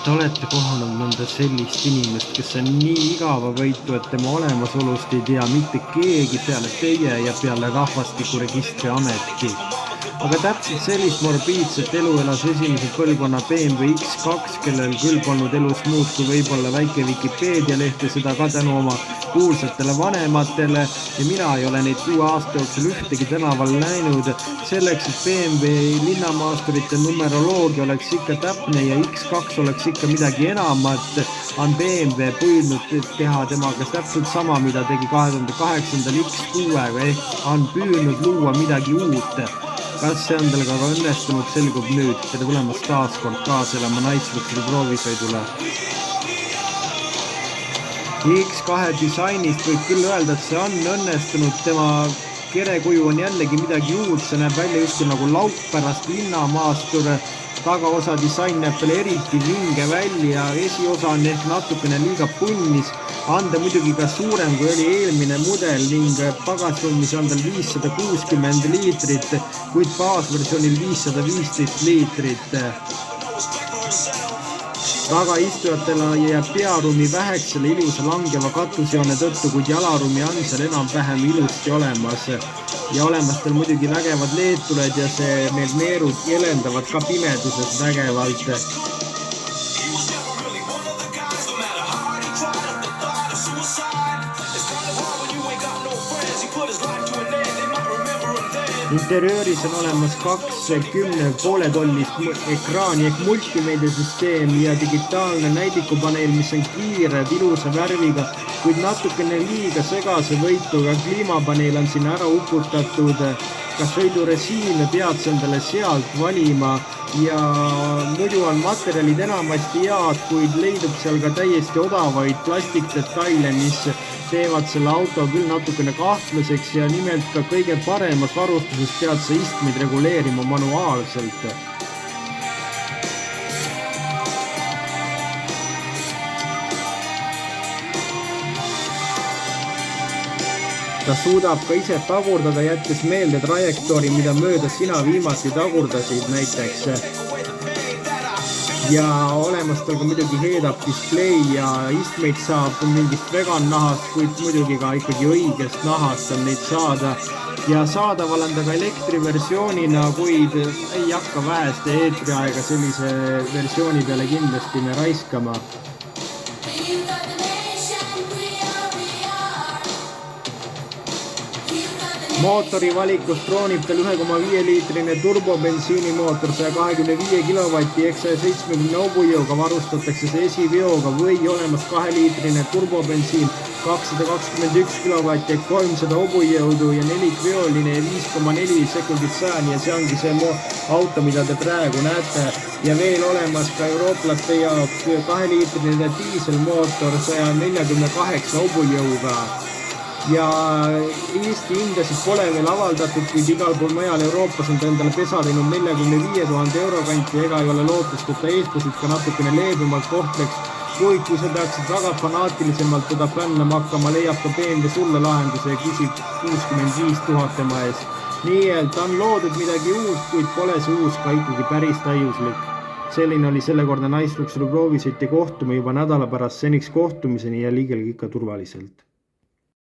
te olete kohanud mõnda sellist inimest, kes on nii igava võitu, et tema olemasolust ei tea mitte keegi peale teie ja peale Rahvastikuregistri Ameti. Aga täpselt sellist morbiidset elu elas esimese põlvkonna BMW X2, kellel küll polnud elus muud kui võib-olla väike Wikipedia leht ja seda ka tänu oma kuulsatele vanematele ja mina ei ole neid 6 aasta jooksul ühtegi tänaval näinud. Selleks, et BMW linnamaasturite numeroloogia oleks ikka täpne ja X2 oleks ikka midagi enamat, on BMW püüdnud teha temaga täpselt sama, mida tegi 2008. X6-ga ehk on püüdnud luua midagi uut. Kas see on tal ka õnnestunud, selgub nüüd. Tere tulemast taas kord kaasa elama naisluksel proovisõidule. X2 disainist võib küll öelda, et see on õnnestunud. Tema kerekuju on jällegi midagi uut. See näeb välja justkui nagu lauk pärast linnamaastur. Tagaosa disain näeb veel eriti vinge välja. Esiosa on ehk natukene liiga punnis. Ande muidugi ka suurem kui oli eelmine mudel ning pagasruumis on tal 560 liitrit, kuid baasversioonil 515 liitrit. Tagaistujatele jääb pearuumi väheks selle ilusa langeva katusjoone tõttu, kuid jalaruumi on seal enam-vähem ilusti olemas. Ja olemas tal muidugi vägevad leedtuled ja need neerud jelendavad ka pimeduses vägevalt. Interiööris on olemas 2 10,5 tollist ekraani ehk multimeediasüsteem ja digitaalne näidikupaneel, mis on kiire, ilusa värviga, kuid natukene liiga segase võituga. Kliimapaneel on sinna ära uputatud, ka sõiduresiime pead sa endale sealt valima ja muidu on materjalid enamasti head, kuid leidub seal ka täiesti odavaid plastikdetaile, mis teevad selle auto küll natukene kahtlaseks ja nimelt ka kõige paremas varustuses pead sa istmeid reguleerima manuaalselt. Ta suudab ka ise tagurdada, jättes meelde trajektoori, mida mööda sina viimati tagurdasid näiteks. Ja olemas tal ka muidugi head-up display ja istmeid saab mingist vegan nahast, kuid muidugi ka ikkagi õigest nahast on neid saada. Ja saadaval on ta ka elektriversioonina, kuid ei hakka väheste eetriaega sellise versiooni peale kindlasti me raiskama. Mootori valikus troonib tal 1,5 liitrine turbobensiinimootor 125 kW ehk 170 hobujõuga, varustatakse see esiveoga või olemas 2 liitrine turbobensiin 221 kW ehk 300 hobujõudu ja nelikveoline 5,4 sekundit sajani ja see ongi see auto, mida te praegu näete. Ja veel olemas ka eurooplaste jaoks 2 liitrine diiselmootor 148 hobujõuga. Ja Eesti hindasid pole veel avaldatud, kuid igal pool mujal Euroopas on ta endale pesa teinud 45 000 euro kanti ega ei ole lootust, et ta eestlasid ka natukene leebemalt kohtleks, kuid kui sa peaksid väga fanaatilisemalt teda fännama hakkama, leiab ka BMW sulle lahenduse ja küsib 65 000 tema eest. Nii et on loodud midagi uut, kuid pole see uus ka ikkagi päris täiuslik. Selline oli sellekordne naislukselu proovisõit ja kohtume juba nädala pärast, seniks kohtumiseni ja liigelgi ikka turvaliselt.